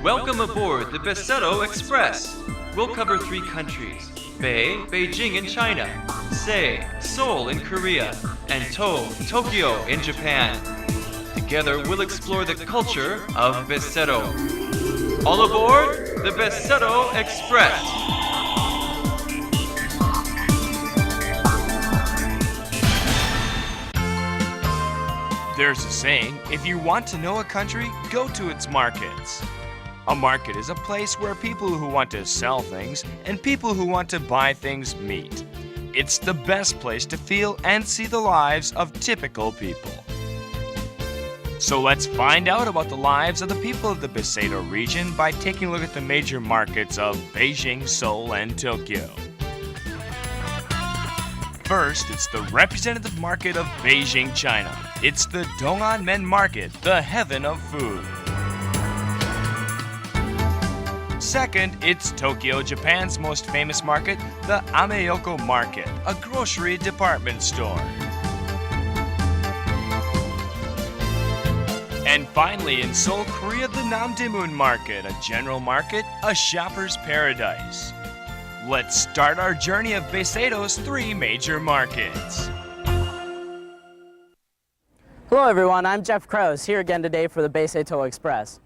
Welcome aboard the Beseto Express. We'll cover 3 countries: Beijing in China, Seoul in Korea, and Tokyo in Japan. Together we'll explore the culture of Beseto. All aboard the Beseto Express! There's a saying, if you want to know a country, go to its markets. A market is a place where people who want to sell things and people who want to buy things meet. It's the best place to feel and see the lives of typical people. So let's find out about the lives of the people of the Beseto region by taking a look at the major markets of Beijing, Seoul, and Tokyo. First, it's the representative market of Beijing, China. It's the Dong'anmen Market, the heaven of food. Second, it's Tokyo, Japan's most famous market, the Ameyoko Market, a grocery department store. And finally, in Seoul, Korea, the Namdaemun Market, a general market, a shopper's paradise. Let's start our journey of Beseto's 3 major markets. Hello everyone, I'm Jeff Krause, here again today for the Beseto Express.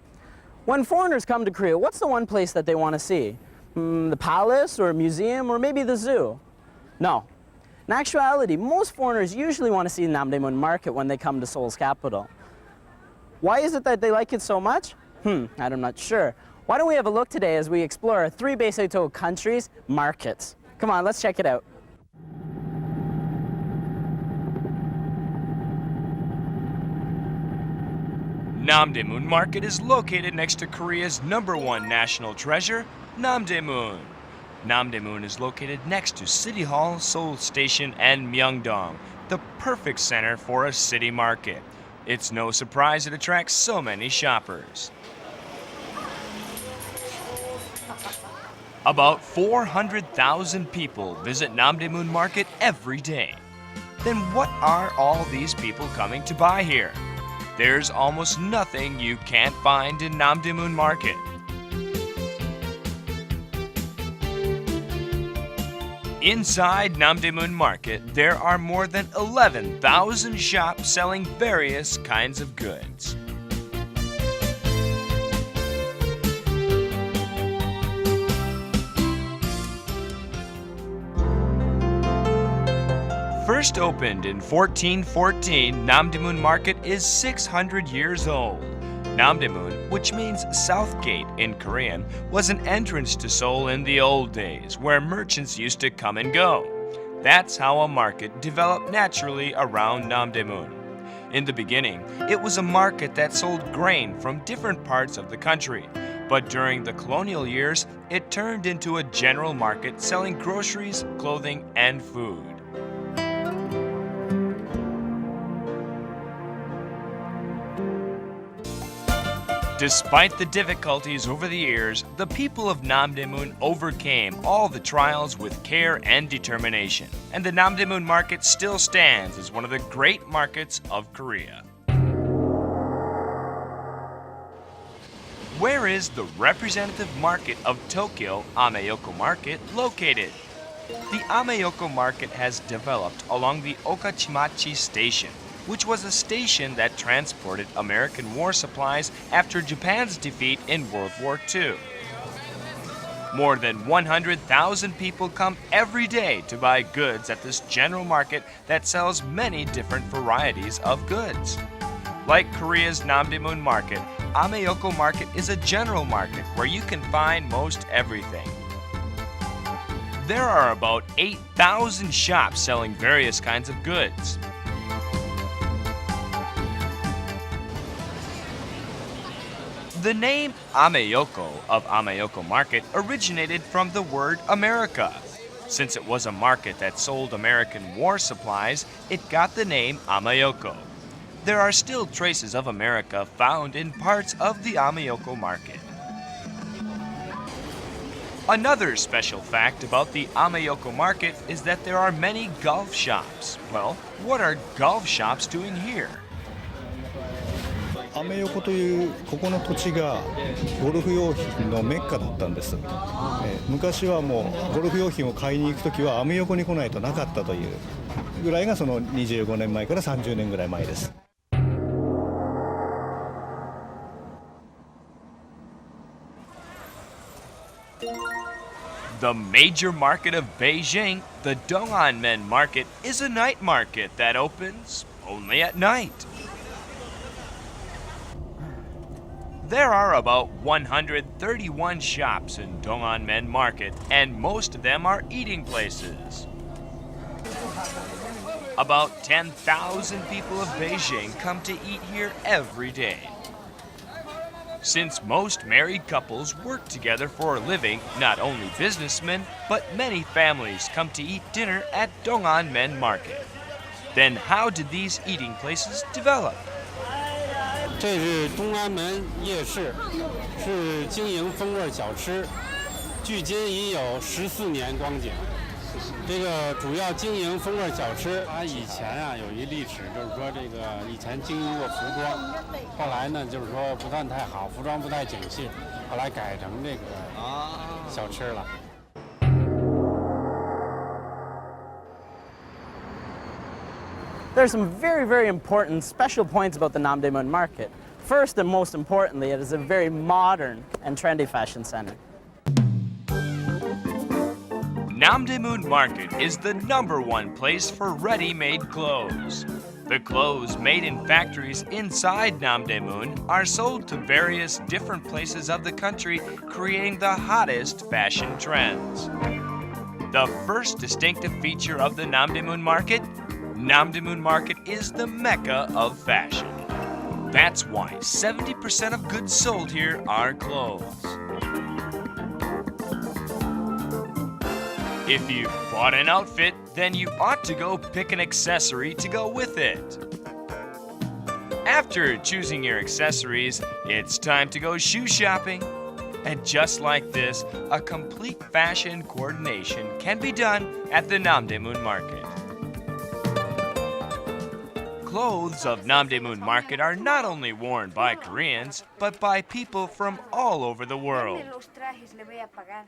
When foreigners come to Korea, what's the one place that they want to see? The palace, or a museum, or maybe the zoo? No. In actuality, most foreigners usually want to see the Namdaemun Market when they come to Seoul's capital. Why is it that they like it so much? I'm not sure. Why don't we have a look today as we explore 3 Beseto countries' markets? Come on, let's check it out. Namdaemun Market is located next to Korea's #1 national treasure, Namdaemun. Namdaemun is located next to City Hall, Seoul Station, and Myeongdong, the perfect center for a city market. It's no surprise it attracts so many shoppers. About 400,000 people visit Namdaemun Market every day. Then what are all these people coming to buy here? There's almost nothing you can't find in Namdaemun Market. Inside Namdaemun Market, there are more than 11,000 shops selling various kinds of goods. First opened in 1414, Namdaemun Market is 600 years old. Namdaemun, which means South Gate in Korean, was an entrance to Seoul in the old days, where merchants used to come and go. That's how a market developed naturally around Namdaemun. In the beginning, it was a market that sold grain from different parts of the country. But during the colonial years, it turned into a general market selling groceries, clothing, and food. Despite the difficulties over the years, the people of Namdaemun overcame all the trials with care and determination, and the Namdaemun Market still stands as one of the great markets of Korea. Where is the representative market of Tokyo, Ameyoko Market, located? The Ameyoko Market has developed along the Okachimachi Station, which was a station that transported American war supplies after Japan's defeat in World War II. More than 100,000 people come every day to buy goods at this general market that sells many different varieties of goods. Like Korea's Namdaemun Market, Ameyoko Market is a general market where you can find most everything. There are about 8,000 shops selling various kinds of goods. The name Ameyoko of Ameyoko Market originated from the word America. Since it was a market that sold American war supplies, it got the name Ameyoko. There are still traces of America found in parts of the Ameyoko Market. Another special fact about the Ameyoko Market is that there are many golf shops. Well, what are golf shops doing here? アメ横というここの土地がゴルフ用品のメッカだったんです。昔はもうゴルフ用品を買いに行くときはアメ横に来ないとなかったというぐらいがその25年前から30年ぐらい前です。The major market of Beijing, the Dong'anmen Market, is a night market that opens only at night. There are about 131 shops in Dong'anmen Market, and most of them are eating places. About 10,000 people of Beijing come to eat here every day. Since most married couples work together for a living, not only businessmen, but many families come to eat dinner at Dong'anmen Market. Then how did these eating places develop? 这是东安门夜市，是经营风味小吃，距今已有14年光景。这个主要经营风味小吃，它以前啊有一历史，就是说这个以前经营过服装，后来呢就是说不算太好，服装不太景气，后来改成这个小吃了。There are some very, very important special points about the Namdaemun Market. First and most importantly, it is a very modern and trendy fashion center. Namdaemun Market is the #1 place for ready-made clothes. The clothes made in factories inside Namdaemun are sold to various different places of the country, creating the hottest fashion trends. The first distinctive feature of the Namdaemun Market is the mecca of fashion. That's why 70% of goods sold here are clothes. If you've bought an outfit, then you ought to go pick an accessory to go with it. After choosing your accessories, it's time to go shoe shopping. And just like this, a complete fashion coordination can be done at the Namdaemun Market. Clothes of Namdaemun Market are not only worn by Koreans, but by people from all over the world.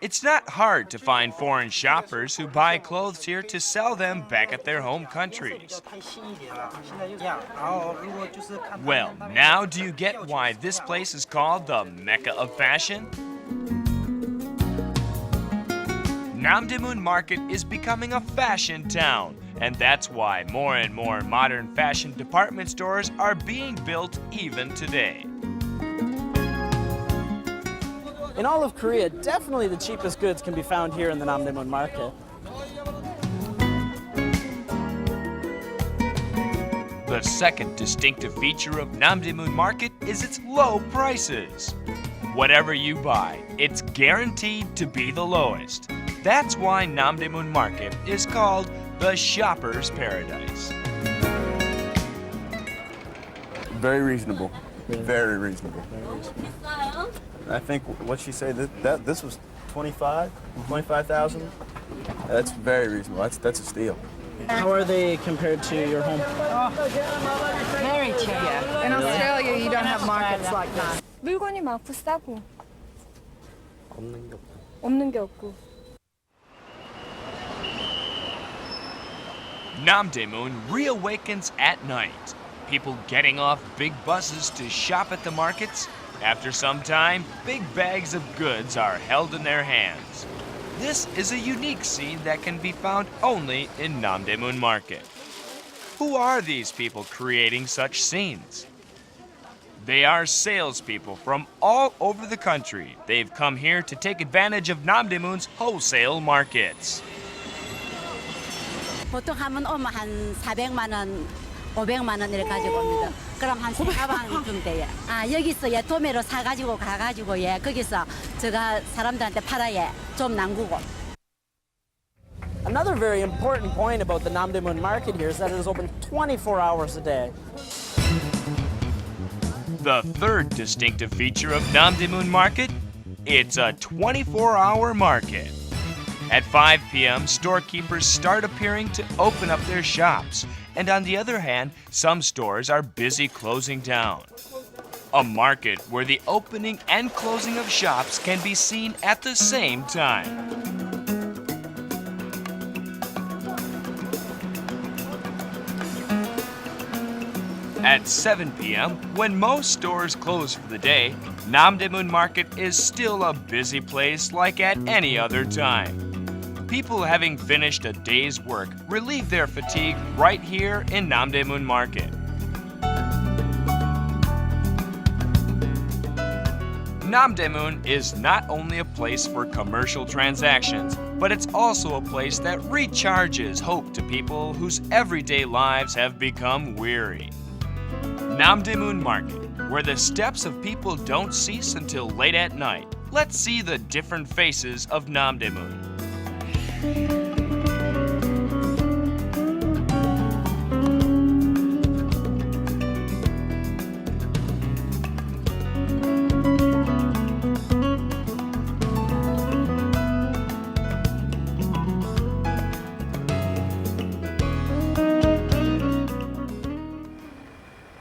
It's not hard to find foreign shoppers who buy clothes here to sell them back at their home countries. Well, now do you get why this place is called the Mecca of Fashion? Namdaemun Market is becoming a fashion town. And that's why more and more modern fashion department stores are being built even today. In all of Korea, definitely the cheapest goods can be found here in the Namdaemun Market. The second distinctive feature of Namdaemun Market is its low prices. Whatever you buy, it's guaranteed to be the lowest. That's why Namdaemun Market is called the shopper's paradise. Very reasonable. Very reasonable. I think what she said that this was 25,000. That's very reasonable. That's a steal. How are they compared to your home? Very cheap. Yeah. In Australia, you don't have markets like that. 물건이 많고 싸고 없는 게 없고. 없는 게 없고. Namdaemun reawakens at night. People getting off big buses to shop at the markets. After some time, big bags of goods are held in their hands. This is a unique scene that can be found only in Namdaemun Market. Who are these people creating such scenes? They are salespeople from all over the country. They've come here to take advantage of Namdaemun's wholesale markets. 보통 하면 오면 한 400만 원, 500만 원 이렇게 가지고 옵니다. 그럼 한 3가방쯤 돼요. 아, 여기서 예, 도매로 사가지고 가가지고 예, 거기서 제가 사람들한테 팔아야 좀 남구고. Another very important point about the Namdaemun Market here is that it is open 24 hours a day. The third distinctive feature of Namdaemun Market, it's a 24-hour market. At 5 p.m., storekeepers start appearing to open up their shops. And on the other hand, some stores are busy closing down. A market where the opening and closing of shops can be seen at the same time. At 7 p.m., when most stores close for the day, Namdaemun Market is still a busy place like at any other time. People having finished a day's work relieve their fatigue right here in Namdaemun Market. Namdaemun is not only a place for commercial transactions, but it's also a place that recharges hope to people whose everyday lives have become weary. Namdaemun Market, where the steps of people don't cease until late at night. Let's see the different faces of Namdaemun.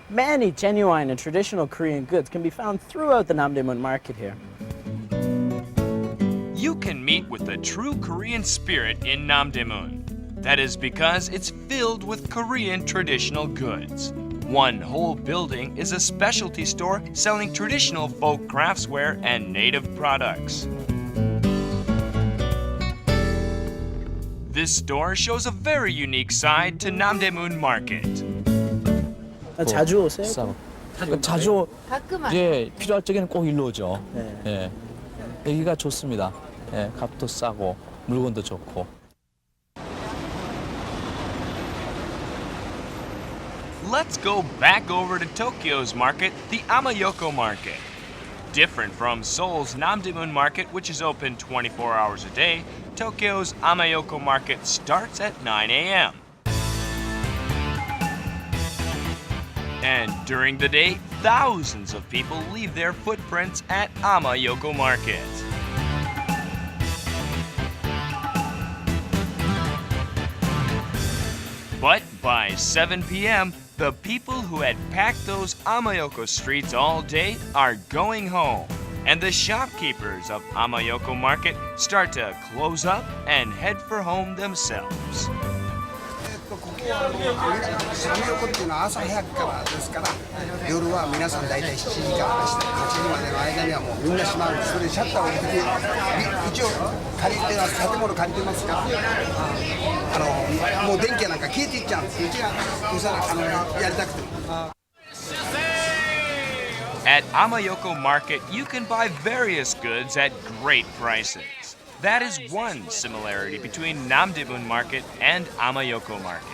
Many genuine and traditional Korean goods can be found throughout the Namdaemun market here. You can meet with the true Korean spirit in Namdaemun. That is because it's filled with Korean traditional goods. One whole building is a specialty store selling traditional folk craftsware and native products. This store shows a very unique side to Namdaemun Market. 자주 오세요? 자주 가끔 예, 필요할 적에는 꼭 일로 오죠. 네. 예. 여기가 좋습니다. 예, 값도 싸고 물건도 좋고. Let's go back over to Tokyo's market, the Ameyoko market. Different from Seoul's Namdaemun market, which is open 24 hours a day, Tokyo's Ameyoko market starts at 9 a.m. And during the day, thousands of people leave their footprints at Ameyoko Market. But by 7 p.m., the people who had packed those Ameyoko streets all day are going home. And the shopkeepers of Ameyoko Market start to close up and head for home themselves. アメ横っていうのは朝早くからですから夜は皆さん大体7時から8時までの間にはもうみんな閉まるんです。それでシャッターを置くとき一応借りてます建物借りてますからもう電気なんか消えていっちゃうんです。うちがやりたくても。At Ameyoko Market, you can buy various goods at great prices. That is one similarity between Namdaemun Market and Ameyoko Market.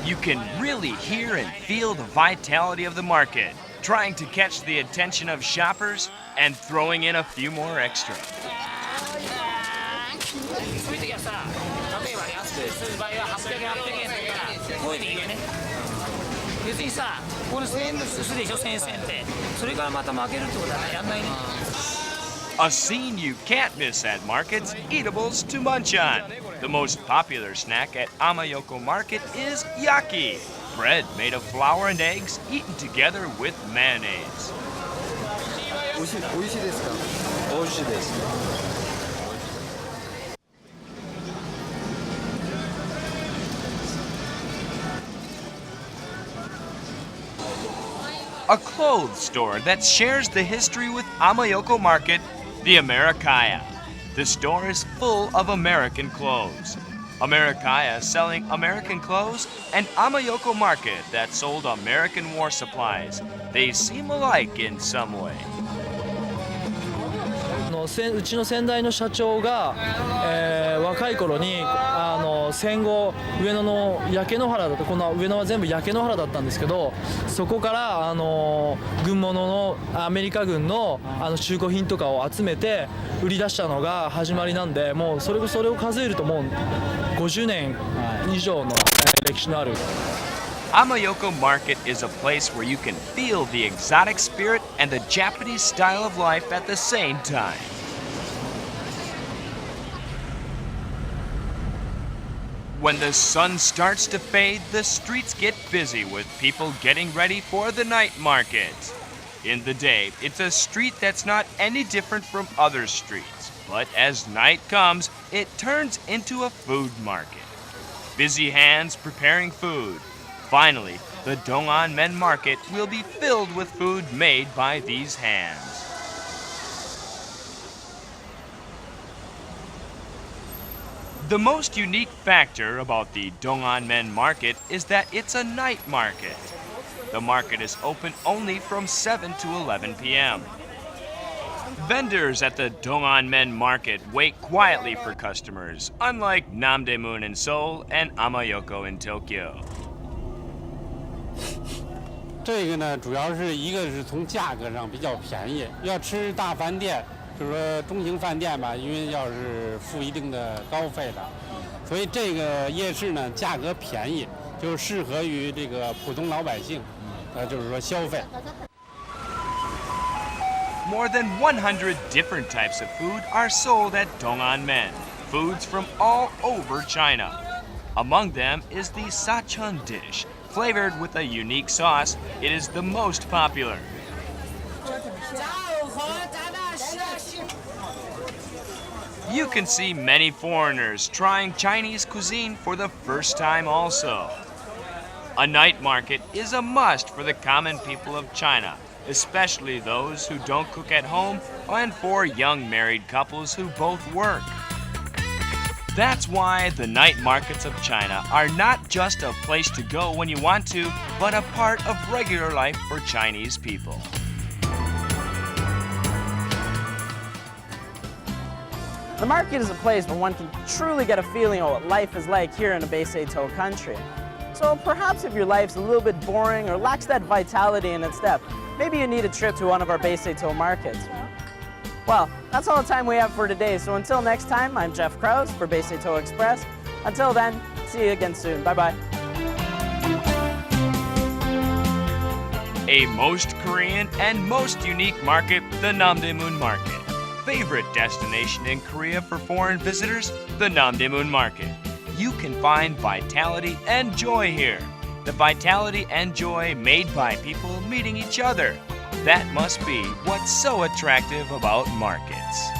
You can really hear and feel the vitality of the market, trying to catch the attention of shoppers and throwing in a few more extra. A scene you can't miss at markets, eatables to munch on. The most popular snack at Ameyoko Market is yaki, bread made of flour and eggs eaten together with mayonnaise. A clothes store that shares the history with Ameyoko Market, the Americaya. The store is full of American clothes. Americaya selling American clothes and Ameyoko Market that sold American war supplies. They seem alike in some way. うちの先代の社長が、若い頃に戦後上野の焼け野原だったこの上野は全部焼け野原だったんですけどそこから軍物のアメリカ軍の中古品とかを集めて売り出したのが始まりなんでもうそれを数えるともう50年以上の歴史のある。Ameyoko Market is a place where you can feel the exotic spirit and the Japanese style of life at the same time. When the sun starts to fade, the streets get busy with people getting ready for the night market. In the day, it's a street that's not any different from other streets. But as night comes, it turns into a food market. Busy hands preparing food. Finally, the Dong'an Men Market will be filled with food made by these hands. The most unique factor about the Dong'an Men Market is that it's a night market. The market is open only from 7 to 11 p.m. Vendors at the Dong'an Men Market wait quietly for customers, unlike Namdaemun in Seoul and Ameyoko in Tokyo. 这个呢，主要是一个是从价格上比较便宜，要吃大饭店，就是说中型饭店吧，因为要是付一定的高费的，所以这个夜市呢价格便宜，就适合于这个普通老百姓，就是说消费。 More than 100 different types of food are sold at Dong'an Men, foods from all over China. Among them is the sachun dish, flavored with a unique sauce. It is the most popular. You can see many foreigners trying Chinese cuisine for the first time also. A night market is a must for the common people of China, especially those who don't cook at home and for young married couples who both work. That's why the night markets of China are not just a place to go when you want to, but a part of regular life for Chinese people. The market is a place where one can truly get a feeling of what life is like here in the Beseto country. So perhaps if your life's a little bit boring or lacks that vitality in its step, maybe you need a trip to one of our Beseto markets. Well, that's all the time we have for today, so until next time, I'm Jeff Krause for Beseto Express. Until then, see you again soon. Bye-bye. A most Korean and most unique market, the Namdaemun Market. Favorite destination in Korea for foreign visitors, the Namdaemun Market. You can find vitality and joy here. The vitality and joy made by people meeting each other. That must be what's so attractive about markets.